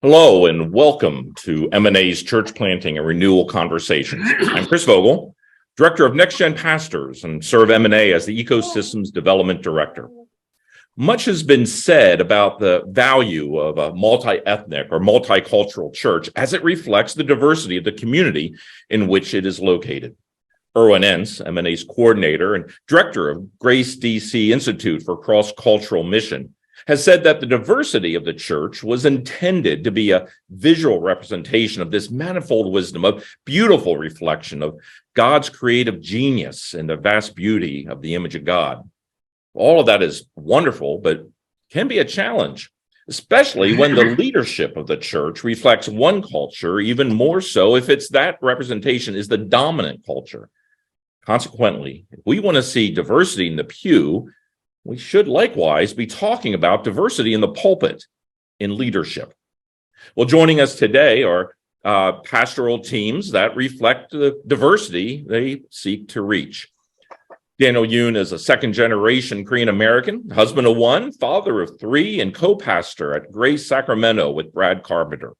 Hello and welcome to M&A's Church Planting and Renewal Conversations. I'm Chris Vogel, Director of Next Gen Pastors, and serve M&A as the Ecosystems Development Director. Much has been said about the value of a multi-ethnic or multicultural church as it reflects the diversity of the community in which it is located. Erwin Entz, M&A's coordinator and director of Grace DC Institute for Cross-Cultural Mission, has said that the diversity of the church was intended to be a visual representation of this manifold wisdom, a beautiful reflection of God's creative genius and the vast beauty of the image of God. All of that is wonderful, but can be a challenge, especially when the leadership of the church reflects one culture, even more so if it's that representation is the dominant culture. Consequently, if we want to see diversity in the pew, we should likewise be talking about diversity in the pulpit, in leadership. Well, joining us today are pastoral teams that reflect the diversity they seek to reach. Daniel Yoon is a second-generation Korean-American, husband of one, father of three, and co-pastor at Grace Sacramento with Brad Carpenter.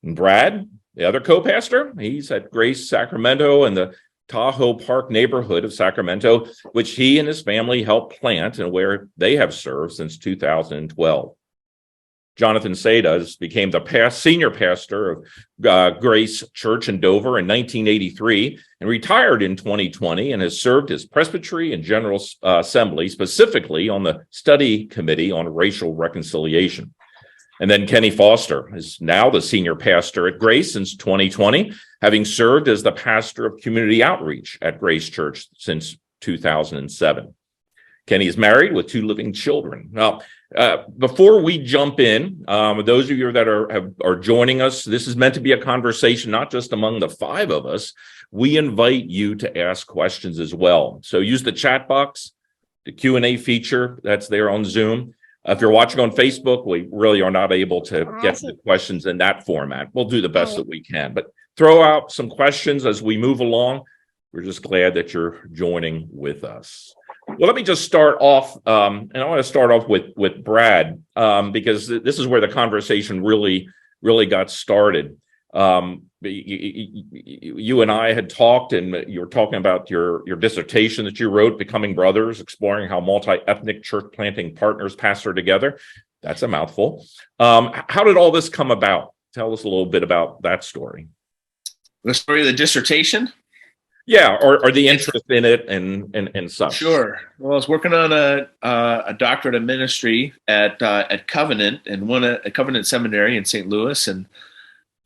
And Brad, the other co-pastor, he's at Grace Sacramento in the Tahoe Park neighborhood of Sacramento, which he and his family helped plant and where they have served since 2012. Jonathan Sadas became the senior pastor of Grace Church in Dover in 1983 and retired in 2020 and has served as presbytery and general assembly, specifically on the study committee on racial reconciliation. And then Kenny Foster is now the senior pastor at Grace since 2020, having served as the pastor of community outreach at Grace Church since 2007. Kenny is married with 2 living children. Now, before we jump in, those of you that are joining us, this is meant to be a conversation, not just among the 5 of us. We invite you to ask questions as well. So use the chat box, the Q&A feature that's there on Zoom. If you're watching on Facebook, we really are not able to get to the questions in that format. We'll do the best that we can, but throw out some questions as we move along. We're just glad that you're joining with us. Well, let me just start off, and I want to start off with Brad, because this is where the conversation really got started. You and I had talked, and you were talking about your dissertation that you wrote, Becoming Brothers, exploring how multi-ethnic church planting partners pastor together. That's a mouthful. How did all this come about? Tell us a little bit about that story. The story of the dissertation? Yeah, or the interest in it and such. Sure. Well, I was working on a doctorate of ministry at Covenant and at Covenant Seminary in St. Louis, and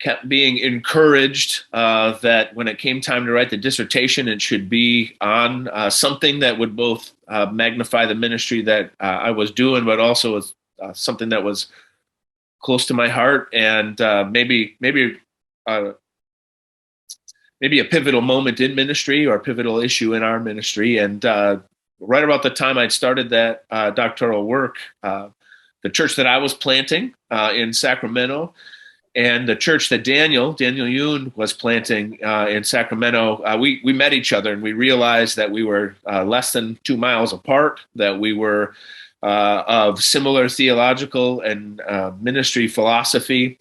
kept being encouraged that when it came time to write the dissertation, it should be on something that would both magnify the ministry that I was doing, but also was something that was close to my heart and maybe a pivotal moment in ministry or a pivotal issue in our ministry. And right about the time I'd started that doctoral work, the church that I was planting in Sacramento and the church that Daniel Yoon was planting in Sacramento, we met each other and we realized that we were less than 2 miles apart, that we were of similar theological and ministry philosophy,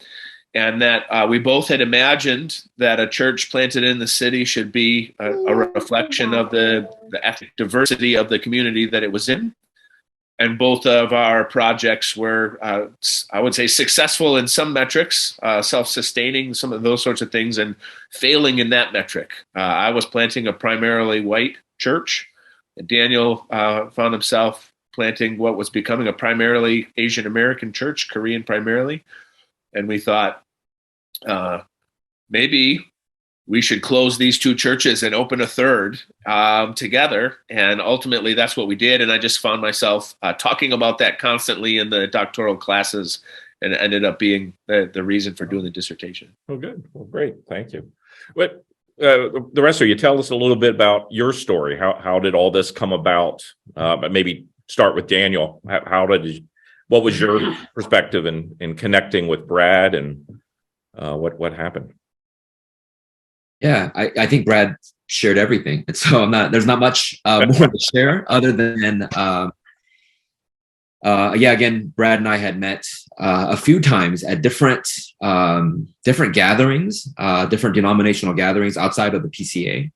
and that we both had imagined that a church planted in the city should be a reflection of the ethnic diversity of the community that it was in. And both of our projects were, I would say, successful in some metrics, self-sustaining, some of those sorts of things, and failing in that metric. I was planting a primarily white church. Daniel found himself planting what was becoming a primarily Asian American church, Korean primarily. And we thought, maybe we should close these 2 churches and open a third together. And ultimately, that's what we did. And I just found myself talking about that constantly in the doctoral classes, and it ended up being the reason for doing the dissertation. Oh, good. Well, great. Thank you. But the rest of you, tell us a little bit about your story. How did all this come about? But maybe start with Daniel. What was your perspective in connecting with Brad, and what happened? Yeah, I think Brad shared everything. And so there's not much more to share other than Yeah, again, Brad and I had met a few times at different gatherings, different denominational gatherings outside of the PCA,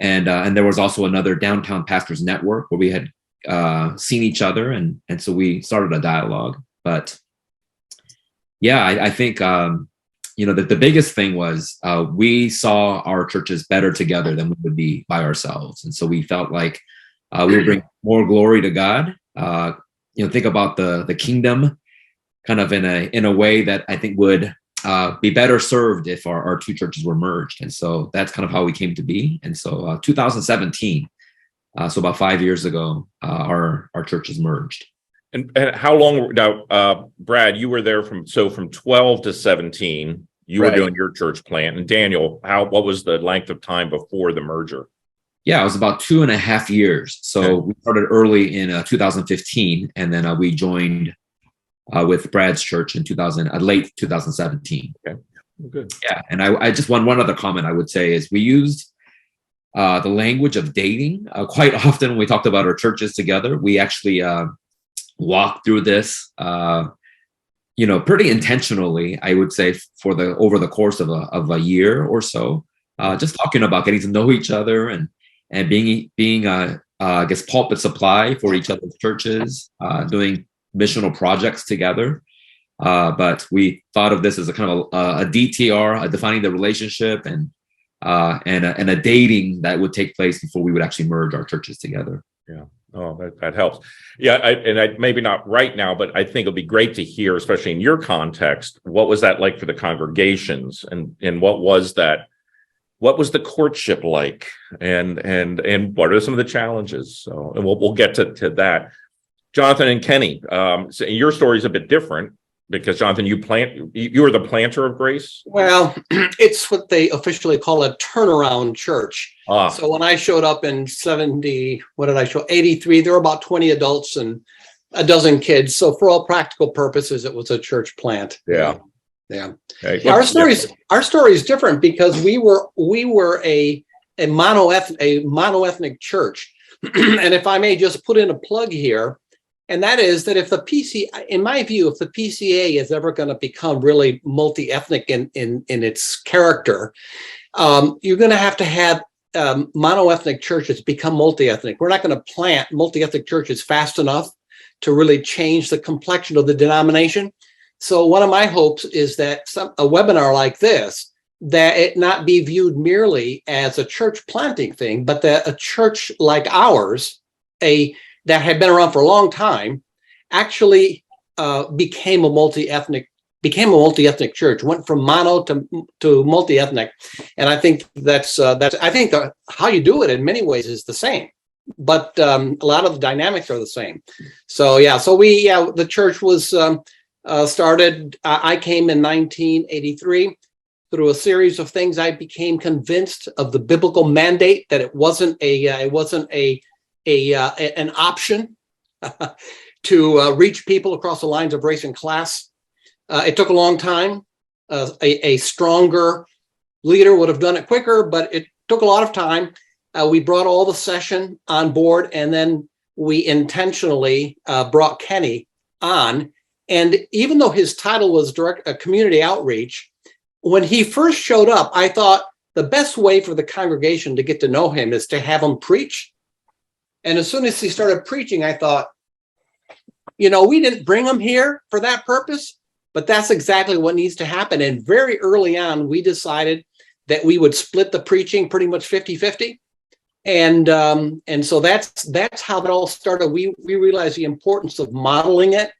and there was also another downtown pastors network where we had seen each other, and so we started a dialogue. But yeah, I think that the biggest thing was we saw our churches better together than we would be by ourselves, and so we felt like we would bring more glory to God. Think about the kingdom kind of in a way that I think would be better served if our two churches were merged. And so that's kind of how we came to be. And so 2017, so about 5 years ago, our churches merged. And how long now, Brad, you were there from 12 to 17, you were doing your church plant. And Daniel, what was the length of time before the merger? Yeah, it was about 2.5 years. So we started early in 2015, and then we joined with Brad's church in late 2017. Okay, good. Yeah, and I just one other comment I would say is we used the language of dating quite often when we talked about our churches together. We actually walked through this, pretty intentionally, I would say, over the course of a year or so, just talking about getting to know each other and being I guess pulpit supply for each other's churches, doing missional projects together. But we thought of this as a kind of a DTR, defining the relationship, and a dating that would take place before we would actually merge our churches together. Yeah. Oh, that helps. Yeah. I maybe not right now, but I think it'll be great to hear, especially in your context, what was that like for the congregations, and what was that? What was the courtship like, and what are some of the challenges? So, and we'll get to that. Jonathan and Kenny, so your story is a bit different because Jonathan, you were the planter of Grace. Well, it's what they officially call a turnaround church. So when I showed up in 83, there were about 20 adults and a dozen kids. So for all practical purposes, it was a church plant. Yeah. Okay. Our story is different because we were a monoethnic church. And if I may just put in a plug here, and that is that if the PCA is ever going to become really multi-ethnic in its character, you're going to have monoethnic churches become multi-ethnic. We're not going to plant multi-ethnic churches fast enough to really change the complexion of the denomination. So one of my hopes is that a webinar like this, that it not be viewed merely as a church planting thing, but that a church like ours, that had been around for a long time, actually became a multi-ethnic church, went from mono to multi-ethnic. And I think how you do it in many ways is the same, but a lot of the dynamics are the same. So the church was started. I came in 1983. Through a series of things, I became convinced of the biblical mandate that it wasn't an option to reach people across the lines of race and class. It took a long time. A stronger leader would have done it quicker, but it took a lot of time. We brought all the session on board, and then we intentionally brought Kenny on. And even though his title was community outreach, when he first showed up, I thought the best way for the congregation to get to know him is to have him preach. And as soon as he started preaching, I thought, we didn't bring him here for that purpose, but that's exactly what needs to happen. And very early on, we decided that we would split the preaching pretty much 50-50. And so that's how it all started. We realized the importance of modeling it,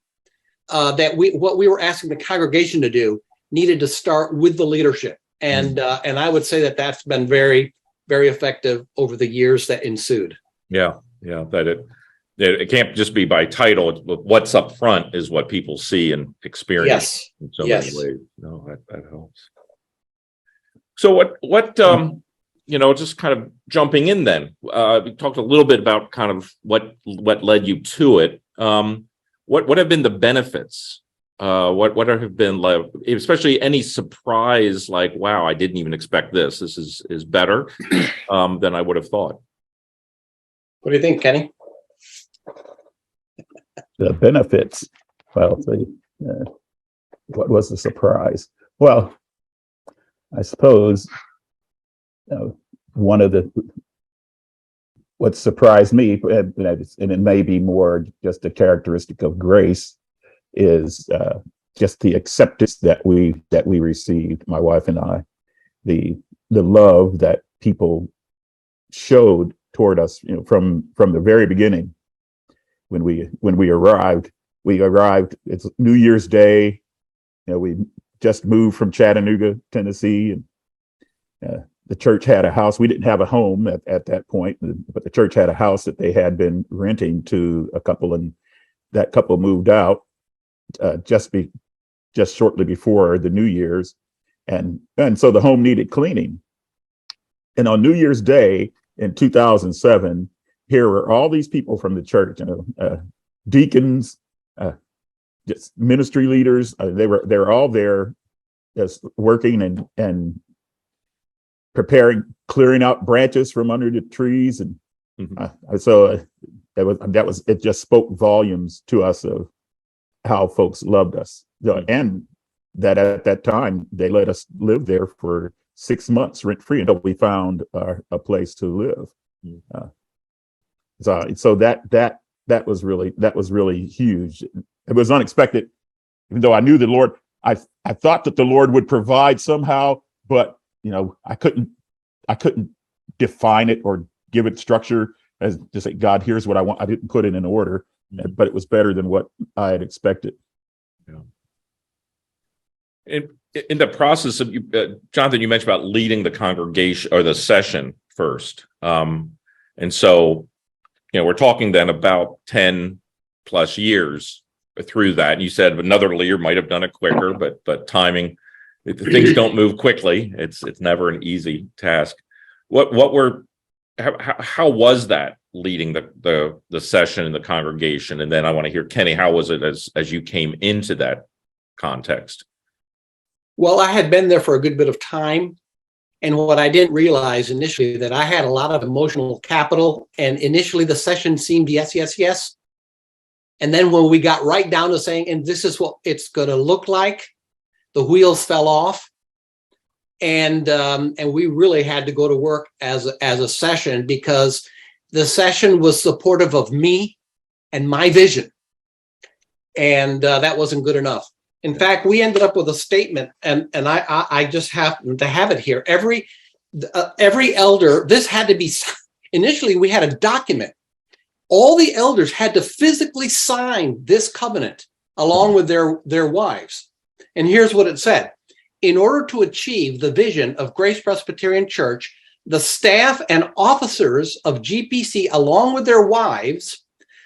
that what we were asking the congregation to do needed to start with the leadership. And I would say that that's been very, very effective over the years that ensued. Yeah. That it can't just be by title. What's up front is what people see and experience in so many ways. No, that helps. So what just kind of jumping in then, we talked a little bit about kind of what led you to it. What have been the benefits? What have been, like, especially any surprise, like, wow, I didn't even expect this. This is better than I would have thought. What do you think, Kenny? the benefits. Well, what was the surprise? Well, I suppose one of what surprised me, and it may be more just a characteristic of grace, is just the acceptance that we received, my wife and I, the love that people showed toward us, from the very beginning. When we arrived, it's New Year's Day. We just moved from Chattanooga, Tennessee, and the church had a house. We didn't have a home at that point, but the church had a house that they had been renting to a couple, and that couple moved out just shortly before the New Year's, and so the home needed cleaning. And on New Year's Day in 2007, here were all these people from the church, deacons, just ministry leaders. They were all there, just working and preparing, clearing out branches from under the trees, and so it just spoke volumes to us of how folks loved us, and that at that time they let us live there for 6 months rent free until we found a place to live. So that was really huge. It was unexpected, even though I knew the Lord. I thought that the Lord would provide somehow, but I couldn't define it or give it structure as to say, God, here's what I want. I didn't put it in order, but it was better than what I had expected. Yeah. In the process of Jonathan, you mentioned about leading the congregation or the session first, and so we're talking then about 10 plus years through that. And you said another leader might have done it quicker, but timing, things don't move quickly. It's never an easy task. How was that leading the session in the congregation? And then I want to hear, Kenny, how was it as you came into that context? Well, I had been there for a good bit of time. And what I didn't realize initially, that I had a lot of emotional capital. And initially the session seemed yes, yes, yes. And then when we got right down to saying, and this is what it's going to look like, the wheels fell off. And we really had to go to work as a session, because the session was supportive of me and my vision. And that wasn't good enough. In fact, we ended up with a statement, and I just happen to have it here. Every elder, this had to be, initially we had a document. All the elders had to physically sign this covenant along with their wives. And here's what it said. In order to achieve the vision of Grace Presbyterian Church, the staff and officers of GPC, along with their wives,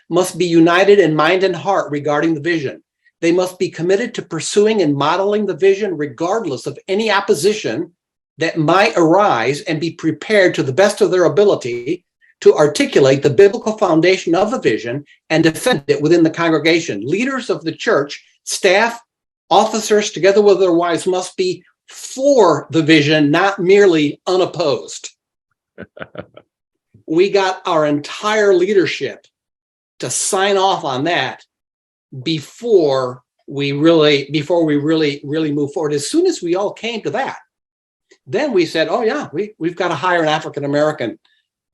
must be united in mind and heart regarding the vision. They must be committed to pursuing and modeling the vision regardless of any opposition that might arise, and be prepared to the best of their ability to articulate the biblical foundation of the vision and defend it within the congregation. Leaders of the church, staff, officers, together with their wives, must be for the vision, not merely unopposed. We got our entire leadership to sign off on that before we really move forward. As soon as we all came to that, then we said, oh yeah, we've got to hire an African American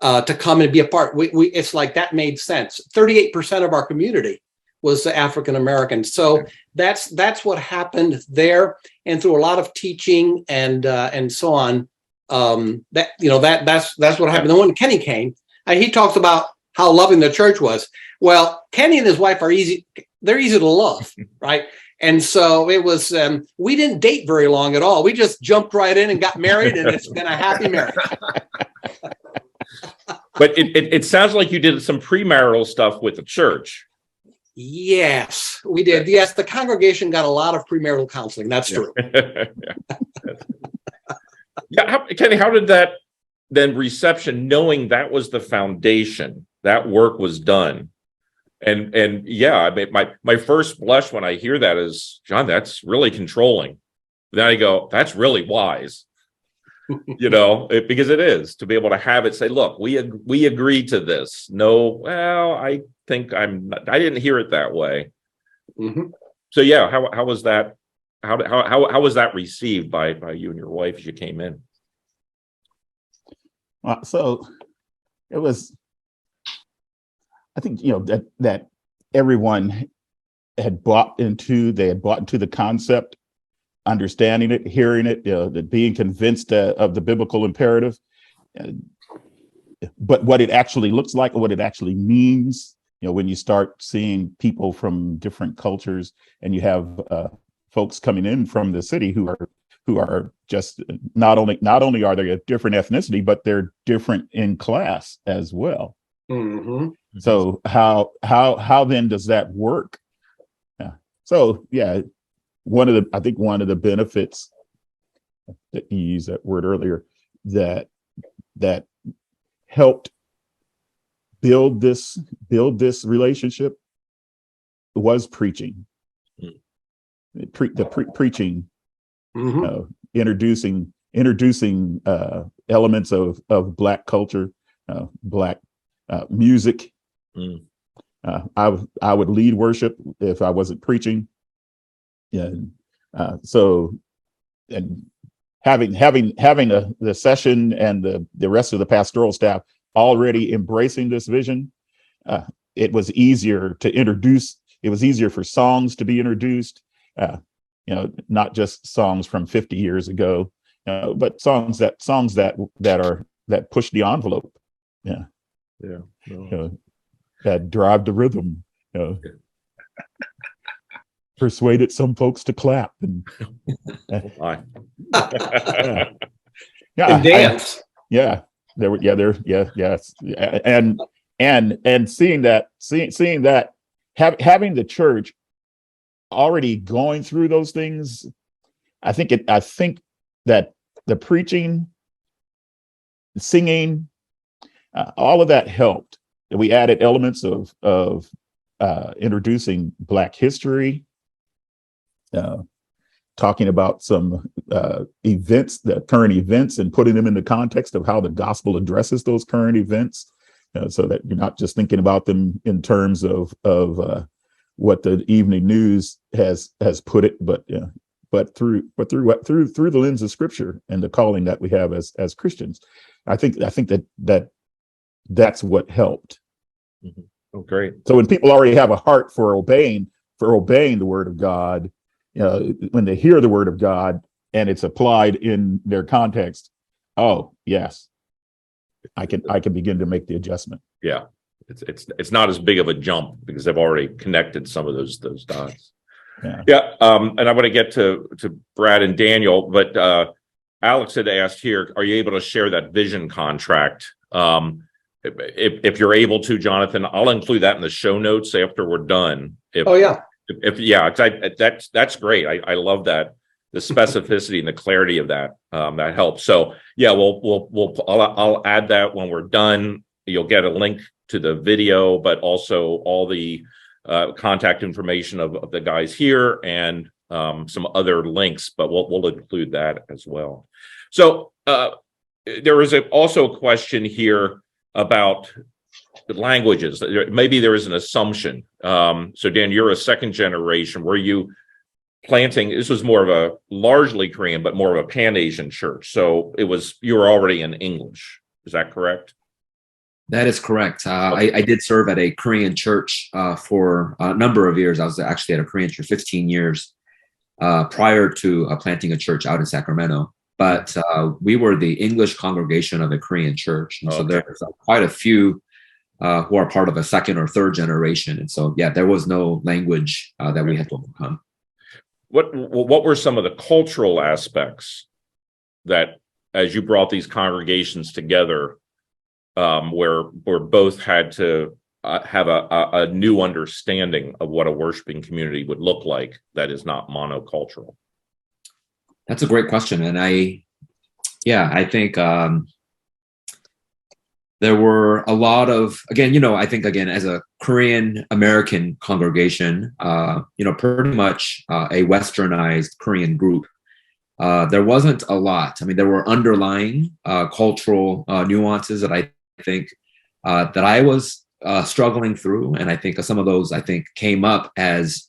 to come and be a part. It's like that made sense. 38% of our community was African American. So that's what happened there, and through a lot of teaching and so on. That's what happened. And when Kenny came, he talked about how loving the church was. Well, Kenny and his wife are easy. They're easy to love, right? And so it was, we didn't date very long at all. We just jumped right in and got married, and it's been a happy marriage. But it sounds like you did some premarital stuff with the church. Yes, we did. Yes, the congregation got a lot of premarital counseling. That's true. Kenny, how did that then reception, knowing that was the foundation, that work was done? And yeah, I mean, my first blush when I hear that is, John, that's really controlling. Then I go, that's really wise. because it is to be able to have it say, look, we agreed to this. No, well, I think I didn't hear it that way. Mhm. So yeah, how was that? How was that received by you and your wife as you came in? So it was, I think, that everyone had bought into the concept, understanding it, hearing it, that being convinced of the biblical imperative, but what it actually looks like, or what it actually means, when you start seeing people from different cultures, and you have folks coming in from the city who are just not only are they a different ethnicity, but they're different in class as well. Mhm. So how then does that work? Yeah. So yeah, I think one of the benefits that you used that word earlier that helped build this relationship was preaching. Preaching, Mhm. introducing elements of Black culture, Black music. Mm. I would lead worship if I wasn't preaching. And so, and having the session and the rest of the pastoral staff already embracing this vision, it was easier to introduce. It was easier for songs to be introduced. Not just songs from 50 years ago, but songs that push the envelope. Yeah. Yeah. No. That drive the rhythm. Persuaded some folks to clap and Hi. And dance. yes, and seeing that, having the church already going through those things, I think that the preaching, singing, all of that helped. We added elements of introducing Black history, talking about some events, the current events, and putting them in the context of how the gospel addresses those current events, so that you're not just thinking about them in terms of what the evening news has put it, but through the lens of Scripture and the calling that we have as Christians. I think that's what helped. Mm-hmm. Oh, great. So when people already have a heart for obeying the word of God, when they hear the word of God and it's applied in their context, oh yes, I can begin to make the adjustment. Yeah, it's not as big of a jump because they've already connected some of those dots. Yeah. And I want to get to Brad and Daniel, but Alex had asked here, are you able to share that vision contract? If you're able to, Jonathan, I'll include that in the show notes after we're done. That's great. I love that, the specificity and the clarity of that. That helps. So yeah, I'll add that when we're done. You'll get a link to the video, but also all the contact information of the guys here and some other links. But we'll include that as well. So there is also a question here about the languages. Maybe there is an assumption. So Dan, you're a second generation. Were you planting? This was more of a largely Korean, but more of a Pan-Asian church. So you were already in English. Is that correct? That is correct. I did serve at a Korean church for a number of years. I was actually at a Korean church 15 years prior to planting a church out in Sacramento. But we were the English congregation of a Korean church. And so there's quite a few who are part of a second or third generation. And so, yeah, there was no language that we had to overcome. What were some of the cultural aspects that, as you brought these congregations together, where both had to have a new understanding of what a worshiping community would look like that is not monocultural? That's a great question. And I think there were a lot of, I think as a Korean American congregation, pretty much a westernized Korean group. there wasn't a lot. I mean, there were underlying cultural nuances that I think that I was struggling through. And I think some of those, I think, came up as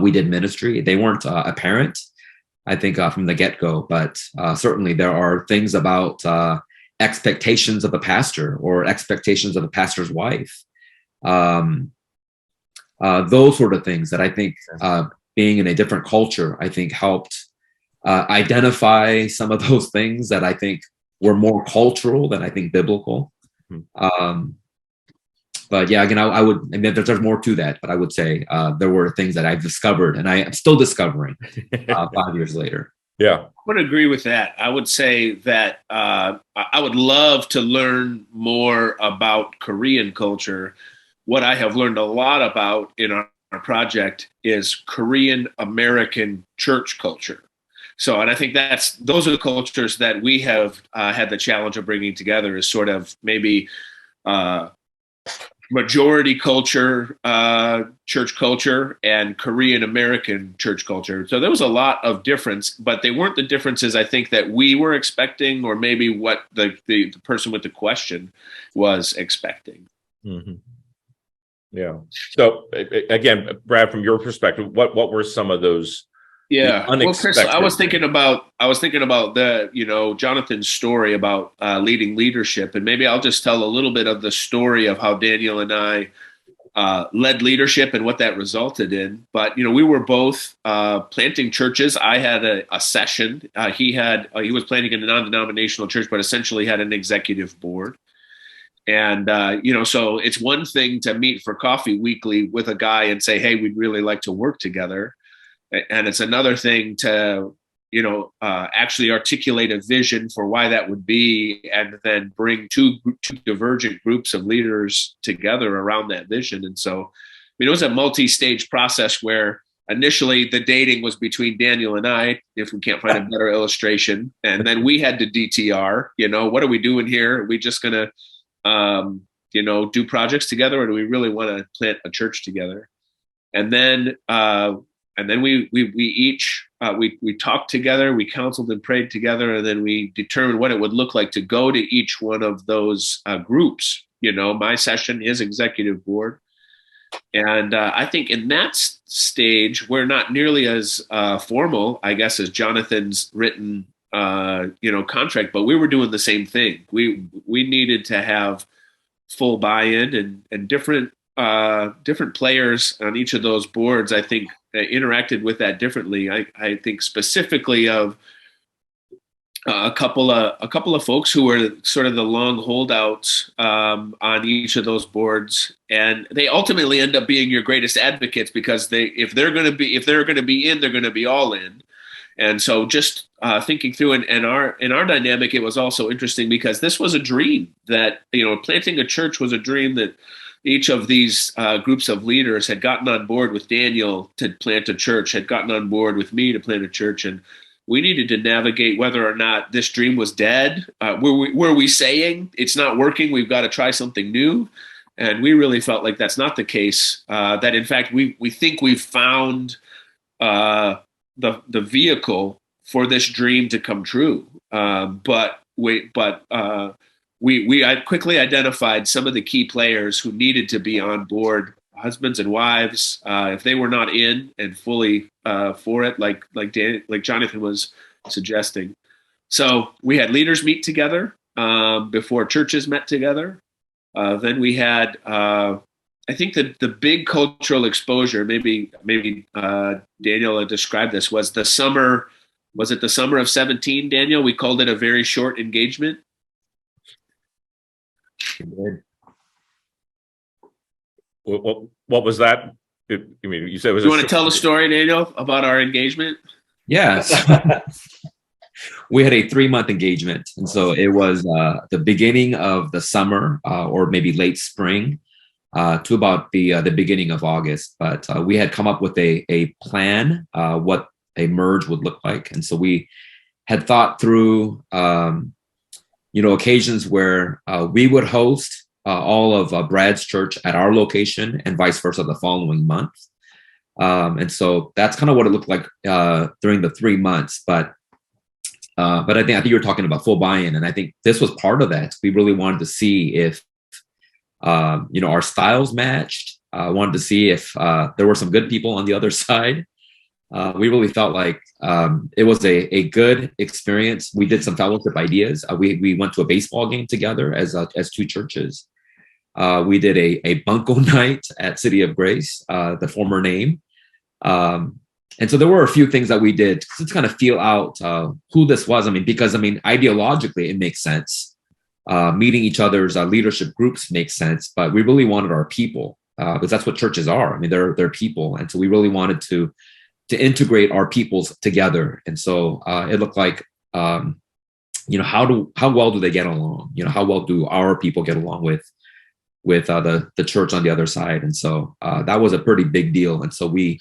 we did ministry. They weren't apparent, I think, from the get-go, but certainly there are things about expectations of the pastor or expectations of the pastor's wife. Those sort of things that I think being in a different culture, I think helped identify some of those things that I think were more cultural than I think biblical. But yeah, again, I mean, there's more to that, but I would say there were things that I've discovered and I am still discovering 5 years later. Yeah. I would agree with that. I would say that I would love to learn more about Korean culture. What I have learned a lot about in our project is Korean American church culture. So, and I think those are the cultures that we have had the challenge of bringing together, is sort of maybe majority culture, church culture, and Korean American church culture. So there was a lot of difference, but they weren't the differences I think that we were expecting, or maybe what the person with the question was expecting. Mm-hmm. Yeah. So again, Brad, from your perspective, what were some of those? Yeah. Well, Chris, I was thinking about the, Jonathan's story about leading leadership, and maybe I'll just tell a little bit of the story of how Daniel and I led leadership and what that resulted in. But, we were both planting churches. I had a session. He was planting in a non-denominational church, but essentially had an executive board. And, so it's one thing to meet for coffee weekly with a guy and say, hey, we'd really like to work together. And it's another thing to, actually articulate a vision for why that would be, and then bring two divergent groups of leaders together around that vision. And so, it was a multi-stage process where initially the dating was between Daniel and I, if we can't find a better illustration. And then we had to DTR, what are we doing here? Are we just going to, do projects together, or do we really want to plant a church together? And then we each talked together, we counseled and prayed together, and then we determined what it would look like to go to each one of those groups. My session, his executive board, and I think in that stage we're not nearly as formal, I guess, as Jonathan's written contract, but we were doing the same thing. We needed to have full buy-in, and different players on each of those boards, I think, interacted with that differently. I think specifically of a couple of folks who were sort of the long holdouts on each of those boards, and they ultimately end up being your greatest advocates, because if they're going to be in, they're going to be all in. And so just thinking through, in our dynamic, it was also interesting because this was a dream that, planting a church was a dream that each of these groups of leaders had gotten on board with Daniel to plant a church, had gotten on board with me to plant a church. And we needed to navigate whether or not this dream was dead. Were we saying it's not working, we've got to try something new? And we really felt like that's not the case, that in fact, we think we've found the vehicle for this dream to come true. But we quickly identified some of the key players who needed to be on board, husbands and wives, if they were not in and fully for it, like Jonathan was suggesting. So we had leaders meet together before churches met together. Then we had, I think that the big cultural exposure, maybe Daniel described this, was the summer. Was it the summer of 2017, Daniel? We called it a very short engagement. What was that? You said it was. You want to tell the story, Daniel, about our engagement? Yes. We had a 3-month engagement. And so it was the beginning of the summer or maybe late spring to about the beginning of August. But we had come up with a plan, what a merge would look like. And so we had thought through, occasions where we would host all of Brad's church at our location and vice versa the following month. And so that's kind of what it looked like during the 3 months. But But I think you were talking about full buy-in, and I think this was part of that. We really wanted to see if our styles matched. Wanted to see if there were some good people on the other side. We really felt like it was a good experience. We did some fellowship ideas. We went to a baseball game together as two churches. We did a bunko night at City of Grace, the former name. And so there were a few things that we did to kind of feel out who this was. Because ideologically, it makes sense. Meeting each other's leadership groups makes sense, but we really wanted our people, because that's what churches are. They're people. And so we really wanted to integrate our peoples together. And so it looked like, how well do they get along? How well do our people get along with the church on the other side? And so that was a pretty big deal. And so we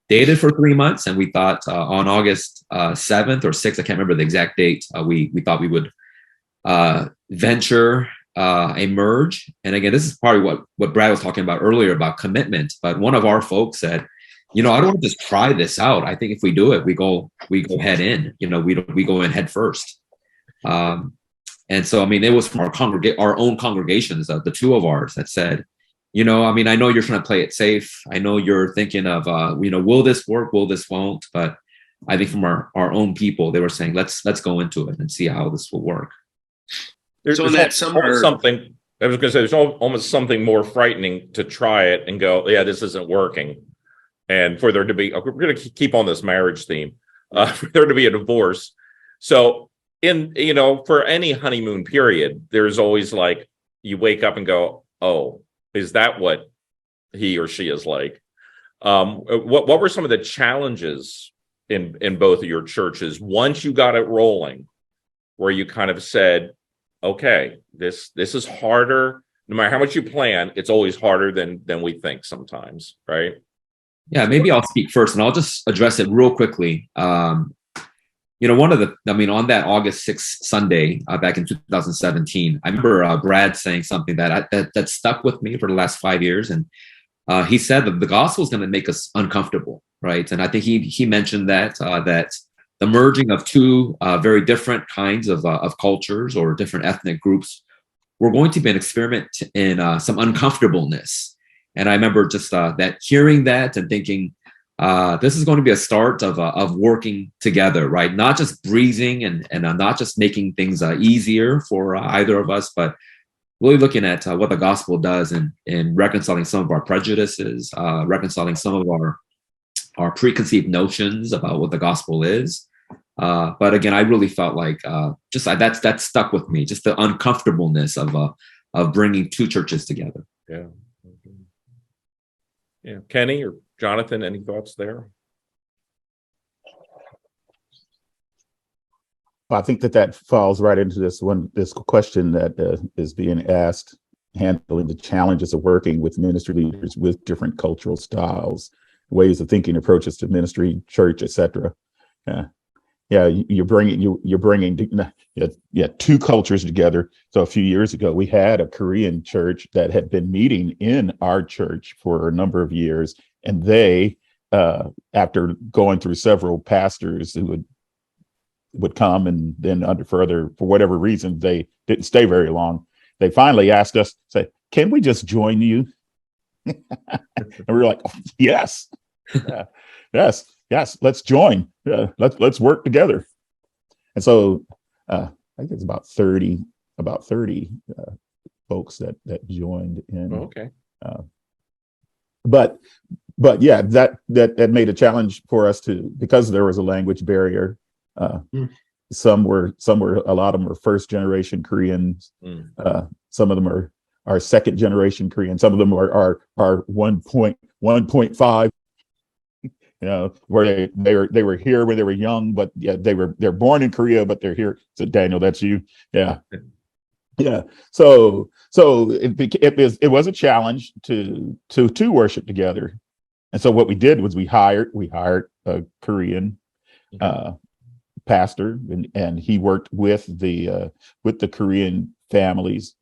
dated for 3 months, and we thought on August 7th or 6th, I can't remember the exact date, we thought we would venture a merge. And again, this is probably what Brad was talking about earlier about commitment. But one of our folks said, I don't want to just try this out. I think if we do it, we go head in. We go in head first. And so, it was from our own congregations, the two of ours, that said, I know you're trying to play it safe. I know you're thinking of, will this work? Will this won't? But I think from our own people, they were saying, let's go into it and see how this will work. There's almost something, I was going to say, there's almost something more frightening to try it and go, yeah, this isn't working. And for there to be, we're going to keep on this marriage theme, for there to be a divorce. So for any honeymoon period, there's always like, you wake up and go, oh, is that what he or she is like? What were some of the challenges in both of your churches once you got it rolling, where you kind of said, okay, this is harder. No matter how much you plan, it's always harder than we think sometimes, right? Yeah, maybe I'll speak first, and I'll just address it real quickly. On that August 6th Sunday back in 2017, I remember Brad saying something that stuck with me for the last 5 years, and he said that the gospel is going to make us uncomfortable, right? And I think he mentioned that the merging of two very different kinds of cultures or different ethnic groups were going to be an experiment in some uncomfortableness. And I remember just that hearing that and thinking, this is going to be a start of working together, right? Not just breezing and not just making things easier for either of us, but really looking at what the gospel does in reconciling some of our prejudices, reconciling some of our preconceived notions about what the gospel is. But again, I really felt like that stuck with me, just the uncomfortableness of bringing two churches together. Yeah. Yeah, Kenny or Jonathan, any thoughts there? I think that falls right into this question that is being asked, handling the challenges of working with ministry leaders with different cultural styles, ways of thinking, approaches to ministry, church, etc. You're bringing two cultures together. So a few years ago, we had a Korean church that had been meeting in our church for a number of years, and they, after going through several pastors who would come, and then for whatever reason, they didn't stay very long. They finally asked us, say, "Can we just join you?" And we were like, oh, "Yes, yes, let's join. Let's work together." And so I think it's about 30 folks that joined in. Okay. But yeah, that made a challenge for us because there was a language barrier. Some were a lot of them were first generation Koreans. Some of them are second generation Korean. Some of them are 1.5. Where they were here when they were young, but yeah, they're born in Korea, but they're here. So Daniel, that's you. Yeah. So it was a challenge to worship together. And so what we did was we hired a Korean pastor, and he worked with the Korean families.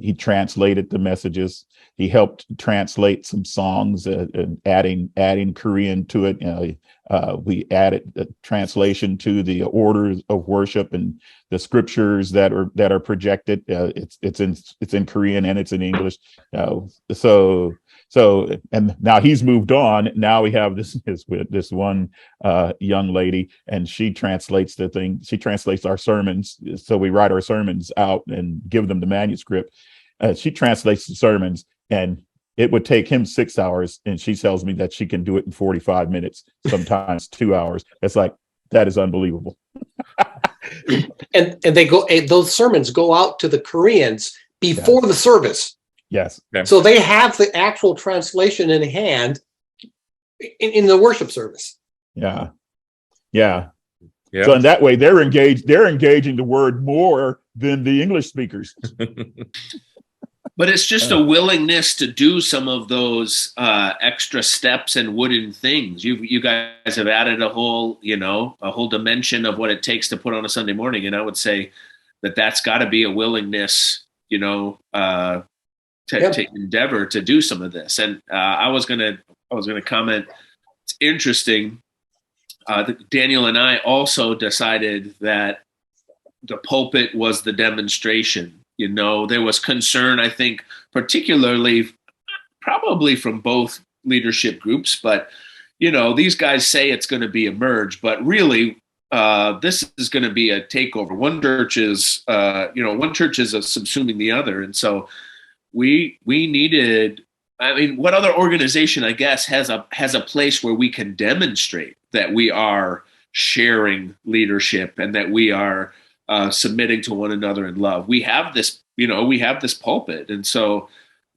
He translated the messages. he helped translate some songs, and adding Korean to it. We added a translation to the orders of worship and the scriptures that are projected. It's in Korean and it's in English. So and now he's moved on. Now we have this one young lady, and she translates the thing. She translates our sermons. So we write our sermons out and give them the manuscript. She translates the sermons, and it would take him 6 hours, and she tells me that she can do it in 45 minutes, sometimes 2 hours. It's like, that is unbelievable. And those sermons go out to the Koreans before the service. Yes. Okay. So they have the actual translation in hand in the worship service. Yeah. Yeah. So in that way, they're engaging the word more than the English speakers. But it's just a willingness to do some of those extra steps and wooden things. You guys have added a whole dimension of what it takes to put on a Sunday morning, and I would say that's got to be a willingness, to endeavor to do some of this. And I was gonna comment. It's interesting. Daniel and I also decided that the pulpit was the demonstration. There was concern, I think, particularly probably from both leadership groups, but, these guys say it's going to be a merge, but really this is going to be a takeover. One church is subsuming the other. And so we needed, what other organization, I guess, has a place where we can demonstrate that we are sharing leadership and that we are submitting to one another in love. We have this pulpit. And so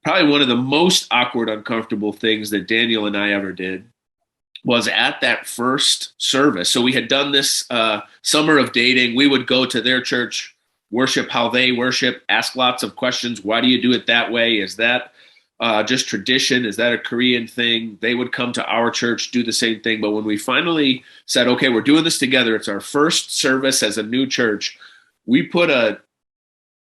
probably one of the most awkward, uncomfortable things that Daniel and I ever did was at that first service. So we had done this summer of dating. We would go to their church, worship how they worship, ask lots of questions. Why do you do it that way? Is that just tradition? Is that a Korean thing? They would come to our church, do the same thing. But when we finally said, okay, we're doing this together, it's our first service as a new church, we put a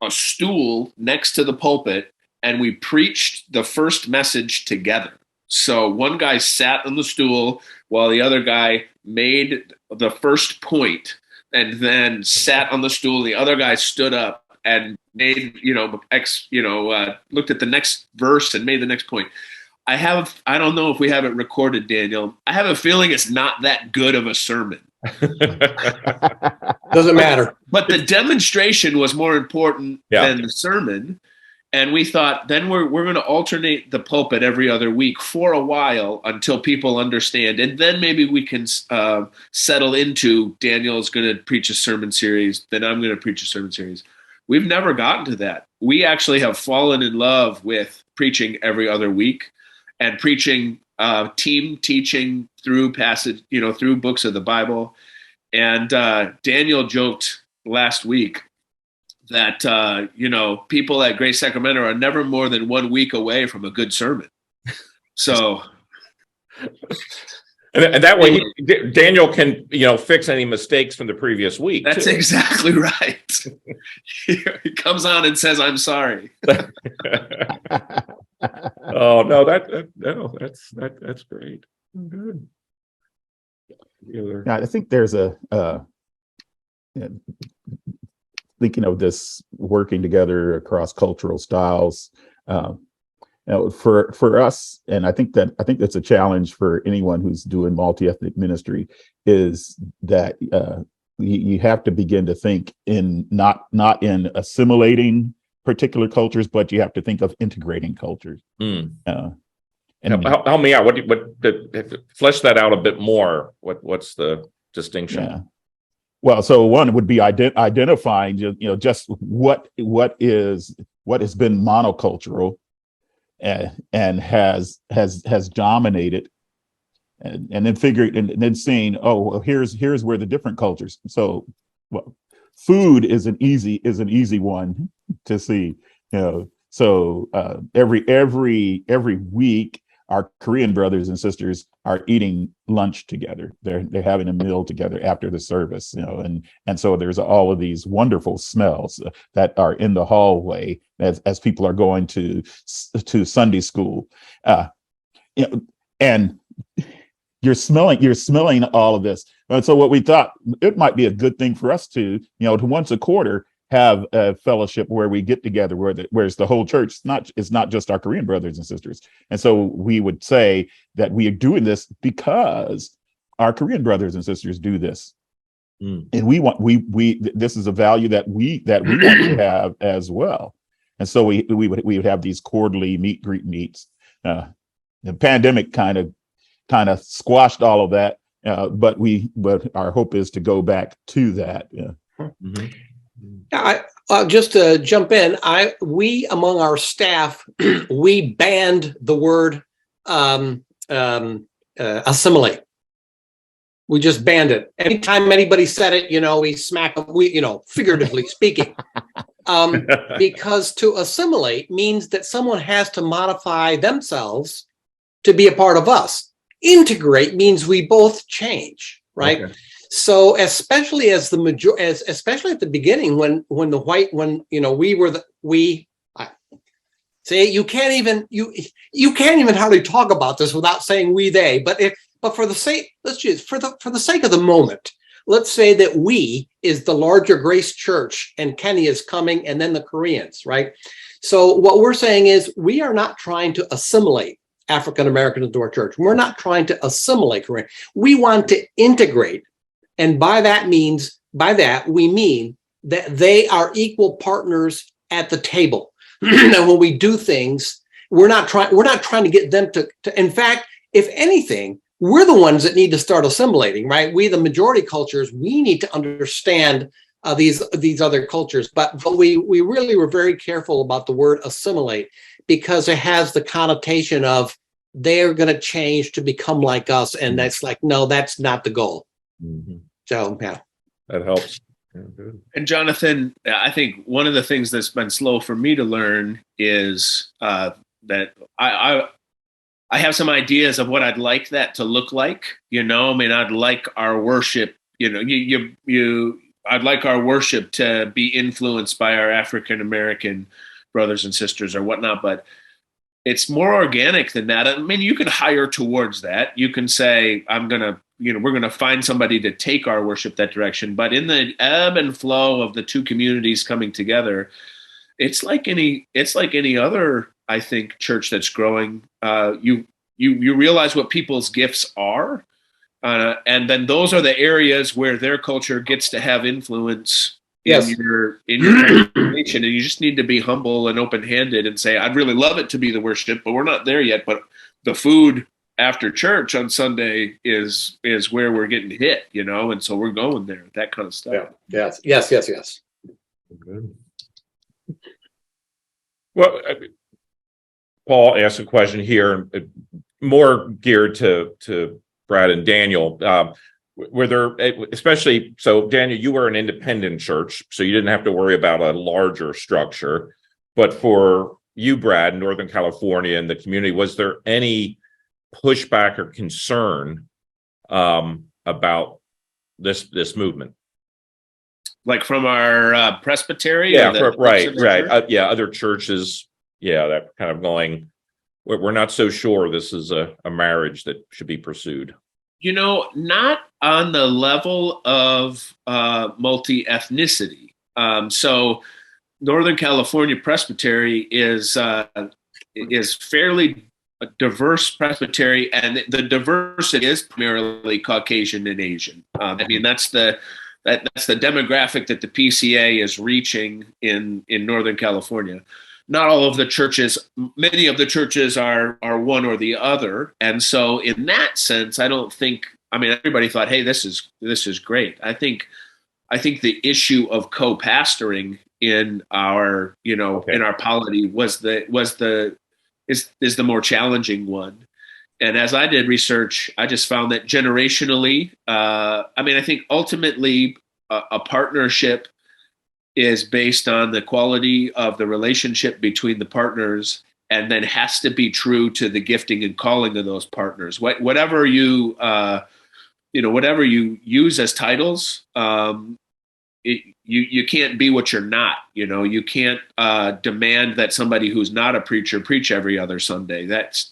stool next to the pulpit and we preached the first message together. So one guy sat on the stool while the other guy made the first point and then sat on the stool. The other guy stood up and made, looked at the next verse and made the next point. I don't know if we have it recorded, Daniel. I have a feeling it's not that good of a sermon. Doesn't matter. But the demonstration was more important than the sermon. And we thought, then we're going to alternate the pulpit every other week for a while until people understand. And then maybe we can settle into Daniel's going to preach a sermon series, then I'm going to preach a sermon series. We've never gotten to that. We actually have fallen in love with preaching every other week and preaching team teaching through passage, through books of the Bible. And Daniel joked last week that, people at Grace Sacramento are never more than 1 week away from a good sermon. So. And that way, Daniel can, fix any mistakes from the previous week. That's too. Exactly right. He comes on and says, "I'm sorry." Oh no, that's great. Good. Yeah, I think there's thinking of this working together across cultural styles. For us, and I think that's a challenge for anyone who's doing multi-ethnic ministry, is that you have to begin to think in not in assimilating particular cultures, but you have to think of integrating cultures. And And help me out. Flesh that out a bit more. What's the distinction? Yeah. Well, so one would be identifying, just what has been monocultural and has dominated, and then saying, oh, well, here's where the different cultures. So, well, food is an easy one to see. So every week our Korean brothers and sisters are eating lunch together. They're having a meal together after the service, and so there's all of these wonderful smells that are in the hallway as people are going to Sunday school, and you're smelling all of this. And so what we thought, it might be a good thing for us to once a quarter have a fellowship where we get together, where it's the whole church. It's not just our Korean brothers and sisters. And so we would say that we are doing this because our Korean brothers and sisters do this. And we this is a value that we want to have as well. And so we would have these quarterly greet meets. The pandemic kind of squashed all of that, but our hope is to go back to that. Yeah. Mhm. Just to jump in, we among our staff, we banned the word assimilate. We just banned it. Anytime anybody said it, we smack them. Figuratively speaking, because to assimilate means that someone has to modify themselves to be a part of us. Integrate means we both change, right? Okay. So especially especially at the beginning when you can't even hardly talk about this without saying we they, but for the sake of the moment, let's say that we is the larger Grace Church and Kenny is coming and then the Koreans, right? So what we're saying is we are not trying to assimilate African Americans into our church. We're not trying to assimilate Korean. We want to integrate. And by that we mean that they are equal partners at the table. And when we do things, we're not trying to get them to. In fact, if anything, we're the ones that need to start assimilating, right? We, the majority cultures, we need to understand these other cultures. But we really were very careful about the word assimilate because it has the connotation of they're going to change to become like us, and that's like, no, that's not the goal. Mm-hmm. So, yeah. That helps. Yeah, and Jonathan, I think one of the things that's been slow for me to learn is that I have some ideas of what I'd like that to look like. I'd like our worship, I'd like our worship to be influenced by our African American brothers and sisters or whatnot, but it's more organic than that. I mean, you can hire towards that. You can say, we're going to find somebody to take our worship that direction. But in the ebb and flow of the two communities coming together, it's like any other, I think, church that's growing. You realize what people's gifts are. And then those are the areas where their culture gets to have influence in your congregation, and you just need to be humble and open-handed and say, I'd really love it to be the worship, but we're not there yet. But the food after church on Sunday is where we're getting hit, and so we're going there, that kind of stuff. Yeah. Yes. Good. Well, Paul asked a question here, more geared to Brad and Daniel. Were there, especially, so Daniel, you were an independent church, so you didn't have to worry about a larger structure. But for you, Brad, Northern California and the community, was there any pushback or concern about this movement? Like from our presbytery? Yeah, right. Other churches, that kind of going, we're not so sure this is a marriage that should be pursued. Not on the level of multi-ethnicity. So Northern California Presbytery is fairly a diverse presbytery, and the diversity is primarily Caucasian and Asian. That's the demographic that the PCA is reaching in Northern California. Not all of the churches, many of the churches are one or the other. And so in that sense, I don't think, everybody thought, hey, this is great. I think the issue of co-pastoring in our, in our polity is the more challenging one. And as I did research, I just found that generationally, I think ultimately a partnership is based on the quality of the relationship between the partners and then has to be true to the gifting and calling of those partners. Whatever you whatever you use as titles, you can't be what you're not. You can't demand that somebody who's not a preacher preach every other Sunday. That's